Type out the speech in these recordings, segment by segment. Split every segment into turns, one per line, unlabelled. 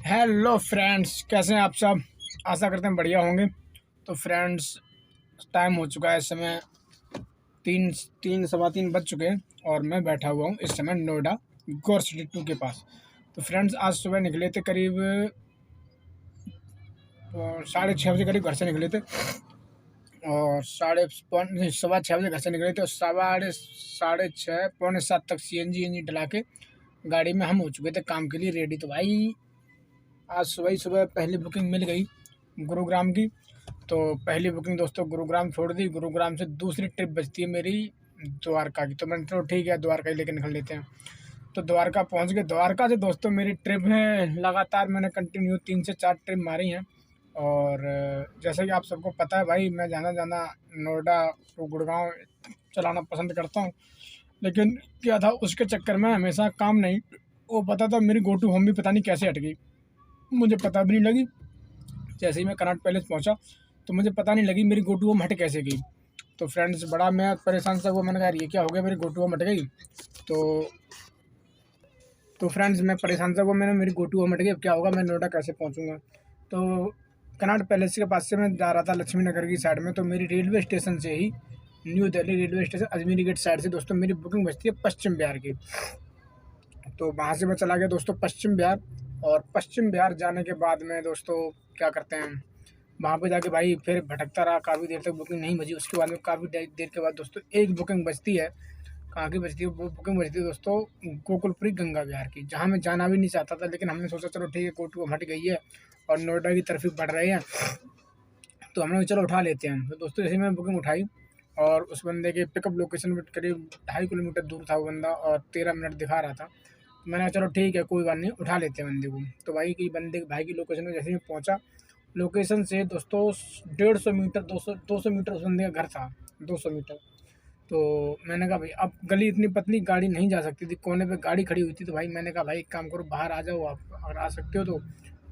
Hello friends, कैसे हैं आप सब। आशा करते हैं बढ़िया होंगे। तो फ्रेंड्स, टाइम हो चुका है, इस समय तीन तीन सवा तीन बज चुके हैं और मैं बैठा हुआ हूँ इस समय नोएडा गोर सिटी 2 के पास। तो फ्रेंड्स, आज सुबह निकले थे करीब 6:30 बजे करीब घर से निकले थे और नहीं, 6:15 बजे घर से निकले थे और 6:30 6:45 तक सीएनजी डला के गाड़ी में हम हो चुके थे काम के लिए रेडी। तो भाई, आज सुबह ही सुबह पहली बुकिंग मिल गई गुरुग्राम की। तो पहली बुकिंग दोस्तों गुरुग्राम छोड़ दी। गुरुग्राम से दूसरी ट्रिप बचती है मेरी द्वारका की। तो मैंने चलो ठीक है, द्वारका ही लेके निकल लेते हैं। तो द्वारका पहुंच गए। द्वारका से दोस्तों मेरी ट्रिप है, लगातार मैंने कंटिन्यू 3 से 4 ट्रिप मारी हैं। और जैसे कि आप सबको पता है भाई, मैं जाना जाना नोएडा टू गुड़गांव चलाना पसंद करता हूँ। लेकिन क्या था, उसके चक्कर में हमेशा काम नहीं वो पता था। मेरी गो टू होम भी पता नहीं कैसे हट गई, मुझे पता भी नहीं लगी। जैसे ही मैं कनॉट पैलेस पहुंचा तो मुझे पता नहीं लगी मेरी गो टू होम हट कैसे गई। तो फ्रेंड्स, बड़ा मैं परेशान सा हुआ। मैंने कहा ये क्या हो गया, मेरी गो टू होम हट गई। तो तो फ्रेंड्स, मैं परेशान सा हुआ, मैंने मेरी गो टू होम हट गई, अब क्या होगा, मैं नोएडा कैसे पहुंचूंगा। तो कनॉट पैलेस के पास से मैं जा रहा था लक्ष्मी नगर की साइड में। तो मेरी रेलवे स्टेशन से ही, new Delhi railway station Ajmeri gate side से दोस्तों मेरी बुकिंग बचती है पश्चिम बिहार की। तो वहाँ से मैं चला गया दोस्तों पश्चिम बिहार। और पश्चिम बिहार जाने के बाद में दोस्तों क्या करते हैं, वहाँ पे जाके भाई फिर भटकता रहा, काफ़ी देर तक बुकिंग नहीं बची। उसके बाद में काफ़ी देर के बाद दोस्तों एक बुकिंग बचती है। कहाँ की बचती है वो बुकिंग? बचती है दोस्तों गोकुलपुरी गंगा विहार की, जहाँ मैं जाना भी नहीं चाहता था। लेकिन हमने सोचा चलो ठीक है, कोटू हट गई है और नोएडा की तरफ ही बढ़ रहे हैं, तो हमने कहा चलो उठा लेते हैं। तो दोस्तों जैसे मैंने बुकिंग उठाई और उस बंदे के पिकअप लोकेशन पर करीब 2.5 किलोमीटर दूर था वो बंदा और 13 मिनट दिखा रहा था। तो मैंने कहा चलो ठीक है, कोई बात नहीं, उठा लेते हैं बंदे को। तो भाई की लोकेशन में जैसे ही पहुँचा, लोकेशन से दोस्तों 150 मीटर 200 मीटर उस बंदे का घर था, 200 मीटर। तो मैंने कहा भाई, अब गली इतनी पतली, गाड़ी नहीं जा सकती थी, कोने पे गाड़ी खड़ी हुई थी। तो भाई मैंने कहा भाई एक काम करो, बाहर आ जाओ आप, अगर आ सकते हो तो।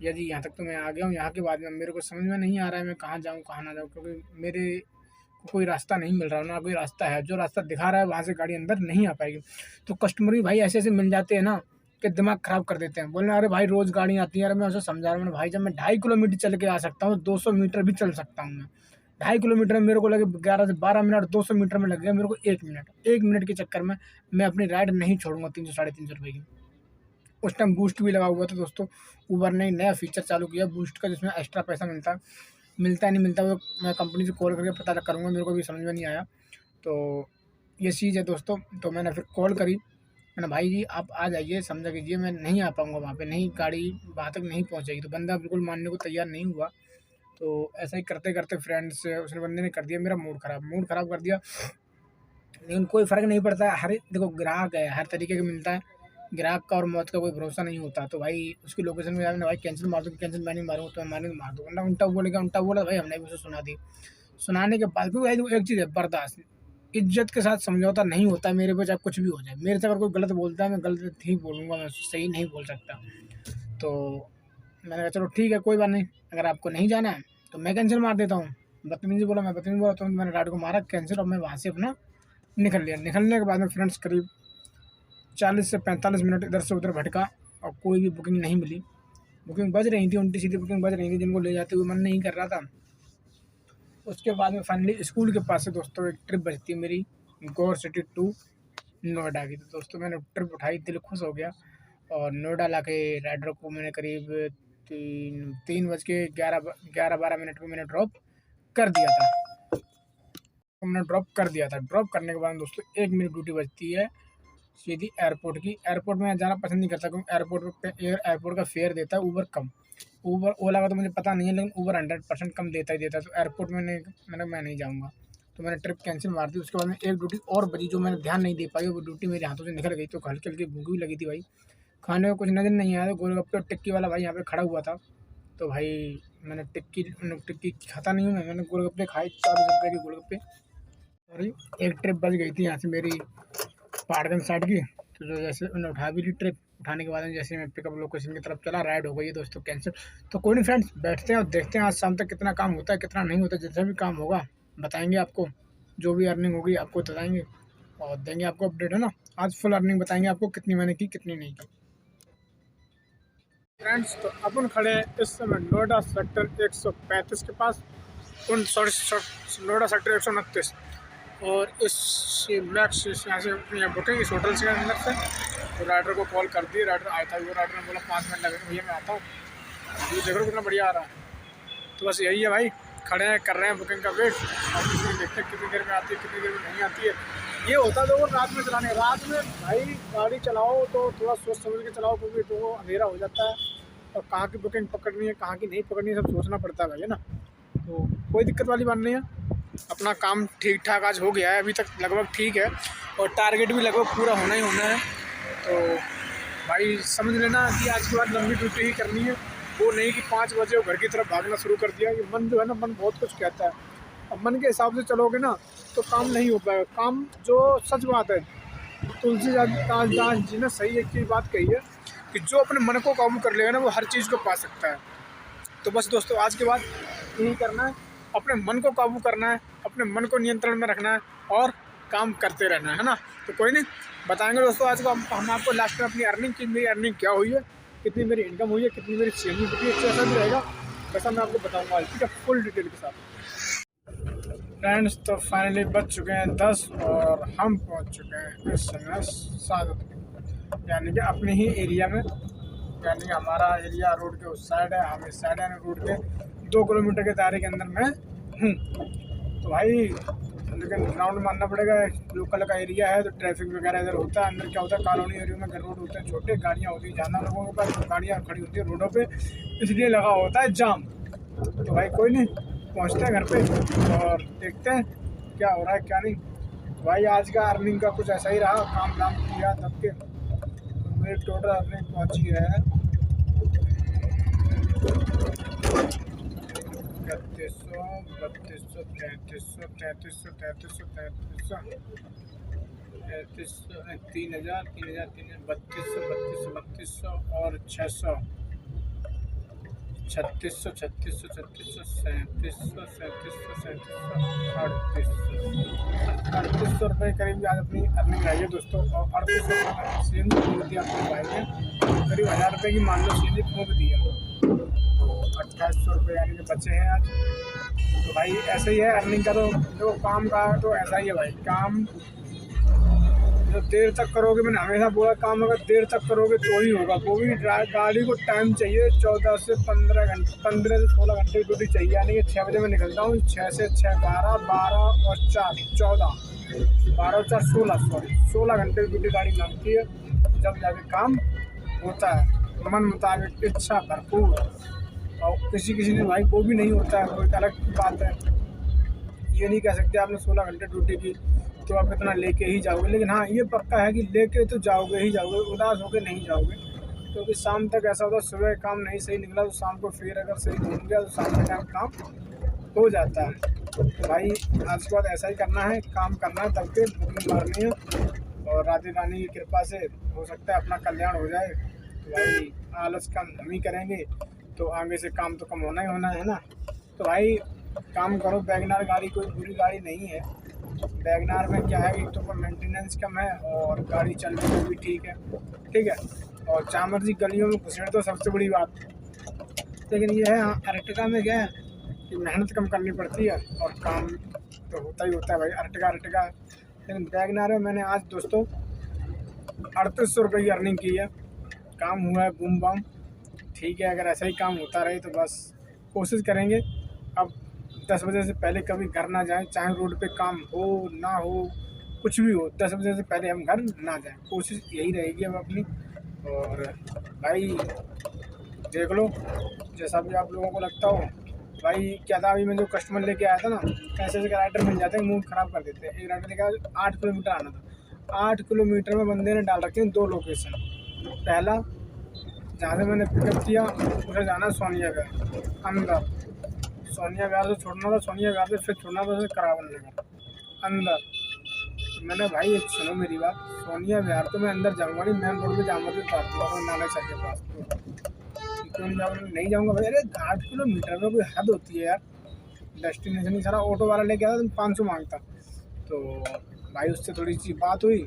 यदि यहाँ तक तो मैं आ गया हूँ। यहाँ के बाद में मेरे को समझ में नहीं आ रहा है मैं कहाँ जाऊँ कहाँ ना जाऊँ, क्योंकि मेरे को कोई रास्ता नहीं मिल रहा, ना कोई रास्ता है। जो रास्ता दिखा रहा है वहाँ से गाड़ी अंदर नहीं आ पाएगी। तो कस्टमर भी भाई ऐसे ऐसे मिल जाते हैं ना कि दिमाग ख़राब कर देते हैं। बोलना अरे भाई रोज़ गाड़ी आती है। अरे मैं उसे समझा रहा हूँ भाई, जब मैं 2.5 किलोमीटर चल के आ सकता हूँ, 200 मीटर भी चल सकता हूँ मैं। 2.5 किलोमीटर में मेरे को लगे 11 से 12 मिनट, 200 मीटर में लग गया मेरे को 1 मिनट। 1 मिनट के चक्कर में मैं अपनी राइड नहीं छोड़ूंगा 300 साढ़े 300 रुपये की। उस टाइम बूस्ट भी लगा हुआ था दोस्तों। ऊबर ने नया फीचर चालू किया बूस्ट का, जिसमें एक्स्ट्रा पैसा मिलता है नहीं मिलता वो मैं कंपनी से कॉल करके पता करूँगा, मेरे को भी समझ में नहीं आया। तो ये चीज़ है दोस्तों। तो मैंने फिर कॉल करी, मैंने भाई जी आप आ जाइए, समझा कीजिए मैं नहीं आ पाऊँगा वहाँ पे, नहीं गाड़ी वहाँ तक नहीं पहुँचेगी। तो बंदा बिल्कुल मानने को तैयार नहीं हुआ। तो ऐसा ही करते करते फ्रेंड्स, उसने बंदे ने कर दिया मेरा मूड ख़राब कर दिया। लेकिन कोई फ़र्क नहीं पड़ता है, हर देखो ग्राहक है, हर तरीके का मिलता है। ग्राहक का और मौत का कोई भरोसा नहीं होता। तो भाई उसकी लोकेशन में जाके भाई कैंसिल मार दो, कैंसिल मैं नहीं मारूँगा, तो मैं मारूँ तो मार दो, वरना उल्टा बोलेगा, उल्टा बोला भाई हमने भी उसे सुना दी। सुनाने के बाद क्योंकि भाई देखो एक चीज़ है, बर्दाश्त, इज़्ज़त के साथ समझौता नहीं होता है मेरे पे, चाहे कुछ भी हो जाए। मेरे से अगर कोई गलत बोलता है, मैं गलत ही बोलूँगा, मैं सही नहीं बोल सकता। तो मैंने कहा चलो ठीक है, कोई बात नहीं, अगर आपको नहीं जाना है तो मैं कैंसिल मार देता हूँ। बदतमीज़ी बोला, मैं बदतमीज़ी बोला, तुरंत मैंने राइड को मारा कैंसिल और मैं वहाँ से अपना निकल लिया। निकलने के बाद में फ्रेंड्स करीब 40 से 45 मिनट इधर से उधर भटका और कोई भी बुकिंग नहीं मिली। बुकिंग बज रही थी, उल्टी सीधी बुकिंग बज रही थी, जिनको ले जाते हुए मन नहीं कर रहा था। उसके बाद में फाइनली स्कूल के पास से दोस्तों एक ट्रिप बचती है मेरी गोर सिटी टू नोएडा की। तो दोस्तों मैंने ट्रिप उठाई, दिल खुश हो गया और नोएडा लाके राइडर को मैंने करीब 3 बज के 11 12 मिनट पे मैंने ड्रॉप कर दिया था। तो मैंने ड्रॉप कर दिया था। ड्रॉप करने के बाद दोस्तों एक मेरी ड्यूटी बचती है सीधी एयरपोर्ट की। एयरपोर्ट में जाना पसंद नहीं करता, क्योंकि एयरपोर्ट का फेयर देता है ऊबर कम। ऊबर ओला का तो मुझे पता नहीं है, लेकिन ऊबर 100% कम देता ही देता है। तो एयरपोर्ट में मैं नहीं जाऊँगा। तो मैंने ट्रिप कैंसिल मार दी। उसके बाद में एक ड्यूटी और बची जो मैंने ध्यान नहीं दे पाई, वो ड्यूटी मेरे हाथों से निकल गई। तो हल्की हल्की भूख भी लगी थी भाई, खाने को कुछ नज़र नहीं आया। तो गोलगप्पे और टिक्की वाला भाई यहाँ पे खड़ा हुआ था। तो भाई मैंने टिक्की खाता नहीं हूँ मैं, मैंने गोलगप्पे खाए, 40 रुपये के गोलगप्पे। और एक ट्रिप बच गई थी यहाँ से मेरी पहाड़गंज साइड की। तो जो जैसे उन्होंने उठा भी ली ट्रिप, उठाने के बाद में जैसे मैं पिकअप लोकेशन की तरफ चला, राइड हो गई है दोस्तों कैंसिल। तो कोई नहीं फ्रेंड्स, बैठते हैं और देखते हैं आज शाम तक कितना काम होता है कितना नहीं होता। जितना भी काम होगा बताएंगे आपको, जो भी अर्निंग होगी आपको बताएंगे और देंगे आपको अपडेट, है ना। आज फुल अर्निंग बताएंगे आपको, कितनी मैंने की कितनी नहीं की। फ्रेंड्स, तो अपन खड़े हैं इस समय नोएडा सेक्टर 135 के पास, नोएडा सेक्टर 129, और इस मैक्स यहाँ से यहाँ बुकिंग इस होटल से अंदर से। तो राइडर को कॉल कर दी, राइडर आया था, वो राइडर ने बोला 5 मिनट लगेंगे भैया, मैं आता हूँ। ये देख रहे हो कितना बढ़िया आ रहा है। तो बस यही है भाई, खड़े हैं, कर रहे हैं बुकिंग का वेट, और देखते हैं कितनी देर में आती है, कितनी देर में नहीं आती है। ये होता है तो रात में चलाने, रात में भाई गाड़ी चलाओ तो थोड़ा सोच समझ के चलाओ, क्योंकि तो अंधेरा हो जाता है और कहाँ की बुकिंग पकड़नी है, कहाँ की नहीं पकड़नी है, सब सोचना पड़ता है भाई, है ना। तो कोई दिक्कत वाली बात नहीं है, अपना काम ठीक ठाक आज हो गया है, अभी तक लगभग ठीक है, और टारगेट भी लगभग पूरा होना ही होना है। तो भाई समझ लेना कि आज के बाद लंबी ड्यूटी ही करनी है, वो नहीं कि 5 बजे वो घर की तरफ भागना शुरू कर दिया। ये मन जो है ना, मन बहुत कुछ कहता है, अब मन के हिसाब से चलोगे ना तो काम नहीं हो पाएगा। काम जो सच बात है, तुलसीदास जी ने सही एक चीज़ बात कही है कि जो अपने मन को काबू कर लेगा ना, वो हर चीज़ को पा सकता है। तो बस दोस्तों, आज के बाद यही करना है, अपने मन को काबू करना है, अपने मन को नियंत्रण में रखना है और काम करते रहना है ना। तो कोई नहीं, बताएंगे दोस्तों आज को हम आपको लास्ट में अपनी अर्निंग की, मेरी अर्निंग क्या हुई है, कितनी मेरी इनकम हुई है, कितनी मेरी सेविंग हुई है, जैसा भी रहेगा वैसा मैं आपको बताऊँगा, ठीक है, फुल डिटेल के साथ। फ्रेंड्स, तो फाइनली बज चुके हैं 10 और हम पहुंच चुके हैं इस समय सादत, यानी कि अपने ही एरिया में, यानी कि हमारा एरिया रोड के उस साइड है, हम इस साइड है, रोड के 2 किलोमीटर के दायरे के अंदर में हूँ। तो भाई लेकिन राउंड मारना पड़ेगा, लोकल का एरिया है तो ट्रैफिक वगैरह इधर होता है। अंदर क्या होता है, कॉलोनी एरिया में रोड होते हैं छोटे, गाड़ियाँ होती है ज़्यादा लोगों के पास, गाड़ियाँ खड़ी होती है रोडों पे, इसलिए लगा होता है जाम। तो भाई कोई नहीं, पहुंचते हैं घर पे और देखते हैं क्या हो रहा है क्या नहीं। तो भाई आज का अर्निंग का कुछ ऐसा ही रहा, काम धाम किया तब के। तो मेरी टोटल अर्निंग पहुंची है 3100, 3200, 3300, 3300, 3300, 3300, 3000, 3200, 3200 और 600, 3600, 3600, 3600, 3700, 3700, 3800 रुपये करीब आज अपनी अर्निंग आई है दोस्तों। और 3800 सीएनजी फूक दिया अपने भाई ने, करीब 1000 रुपये की मान लो सीएनजी फूक दिया, तो 2800 रुपये यानी कि बचे हैं आज। तो भाई ऐसे ही है अर्निंग का, तो जो काम का तो ऐसा ही है भाई, काम जो देर तक करोगे, मैंने हमेशा बोला काम अगर देर तक करोगे तो ही होगा। वो भी गाड़ी को टाइम चाहिए 14 से 15 घंटे, 15 से 16 घंटे की ड्यूटी चाहिए, यानी कि 6 बजे मैं निकलता हूँ, 6 से 6, 12, 12 और 4, 14, 12 और 4, 16, सॉरी 16 घंटे की ड्यूटी गाड़ी मांगती है, जब जाके काम होता है मन मुताबिक, इच्छा भरपूर। और किसी ने भाई वो भी नहीं होता है, वो एक अलग बात है। ये नहीं कह सकते आपने 16 घंटे ड्यूटी की तो आप इतना लेके ही जाओगे, लेकिन हाँ ये पक्का है कि लेके तो जाओगे ही जाओगे, उदास होकर नहीं जाओगे, क्योंकि शाम तक ऐसा होता है सुबह काम नहीं सही निकला तो शाम को फिर अगर सही नहीं गया तो शाम के टाइम काम हो जाता है। तो भाई आज के बाद ऐसा ही करना है, काम करना है, तब के बुकिंग मारनी है और राधे रानी की कृपा से हो सकता है अपना कल्याण हो जाए। तो भाई आलस कम हम ही करेंगे तो आगे से काम तो कम होना ही होना है ना। तो भाई काम करो, वैगनार गाड़ी कोई बुरी गाड़ी नहीं है, वैगनार में क्या है, एक तो मेंटेनेंस कम है और गाड़ी चलने में भी ठीक है, और चामर जी गलियों में घुसेड़ तो सबसे बड़ी बात। लेकिन ये है हाँ, अर्टिगा में क्या है कि मेहनत कम करनी पड़ती है और काम तो होता ही होता है भाई, अर्टिगा। लेकिन वैगनार में मैंने आज दोस्तों 3800 रुपये की अर्निंग की है, काम हुआ है बूम बम, ठीक है। अगर ऐसा ही काम होता रहे तो बस कोशिश करेंगे अब 10 बजे से पहले कभी घर ना जाएं, चाहे रोड पे काम हो ना हो, कुछ भी हो, 10 बजे से पहले हम घर ना जाएं, कोशिश यही रहेगी अब अपनी। और भाई देख लो जैसा भी आप लोगों को लगता हो। भाई क्या था, अभी मैं जो कस्टमर लेके आया था ना, ऐसे राइडर मिल जाते हैं मूड ख़राब कर देते हैं। एक राइडर लेके आया, 8 किलोमीटर आना था, 8 किलोमीटर में बंदे ने डाल रखे हैं 2 लोकेशन। पहला जहाँ से मैंने पिकअप किया उसे जाना सोनिया विहार अंदर, सोनिया विहार से छोड़ना था, सोनिया विहार से फिर छोड़ना था करावन नगर अंदर। तो मैंने भाई एक सुनो मेरी बात, सोनिया विहार तो मैं अंदर जाऊँगा नहीं, मेन रोड पे जाऊँगा तो नाना सर के पास, क्यों नहीं जाऊँगा, नहीं जाऊँगा भाई। अरे 8 किलोमीटर में कोई हद होती है यार, डेस्टिनेशन ही सारा ऑटो वाला लेके आता तो 500 मांगता। तो भाई उससे थोड़ी सी बात हुई,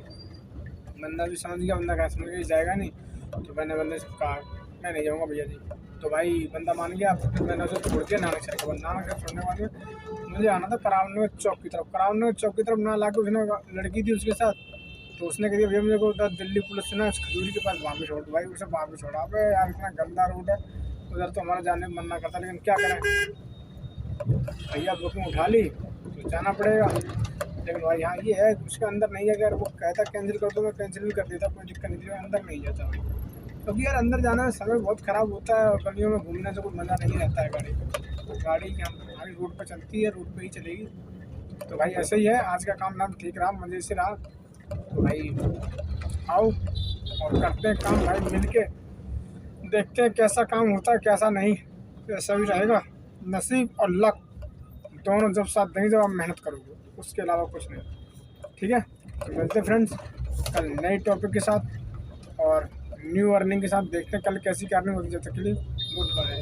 बंदा भी समझ गया, बंदा क्या समझ गया जाएगा नहीं, तो मैंने बंदे से कहा मैं नहीं जाऊँगा भैया जी। तो भाई बंदा मान गया, फिर मैंने उसे छोड़ दिया नानकसर के बाद। नानकसर छोड़ने के बाद मुझे आना था करावनगर चौक की तरफ। करावनगर चौक की तरफ ना ला के उसने लड़की थी उसके साथ, तो उसने कह दिया भैया मेरे को उधर दिल्ली पुलिस से ना खजूरी के पास वहाँ पे छोड़ दो। भाई उसे वहाँ पे छोड़ा। अबे यार इतना गंदा रूट है उधर, तो हमारा जाने में मन ना करता, लेकिन क्या करें भैया, बुकिंग उठा ली तो जाना पड़ेगा। लेकिन भाई यहाँ ये है उसके अंदर नहीं है, अगर वो कहता कैंसिल कर दो मैं कैंसिल भी कर देता, कोई दिक्कत नहीं थी, अंदर नहीं जाता भाई। क्योंकि यार अंदर जाना में समय बहुत ख़राब होता है और गलियों में घूमने से कोई मज़ा नहीं रहता है। गाड़ी हमारी रोड पर चलती है, रोड पर ही चलेगी। तो भाई ऐसे ही है, आज का काम नाम ठीक रहा, मज़े से रहा। तो भाई आओ और करते हैं काम भाई मिल के, देखते हैं कैसा काम होता है कैसा नहीं। ऐसा भी रहेगा, नसीब और लक दोनों जब साथ देंगे, जब आप मेहनत करोगे, उसके अलावा कुछ नहीं। ठीक है, तो मिलते फ्रेंड्स कल नए टॉपिक के साथ और न्यू अर्निंग के साथ। देखते हैं कल कैसी क्या अर्निंग होती है। जब तक के लिए गुड बाय।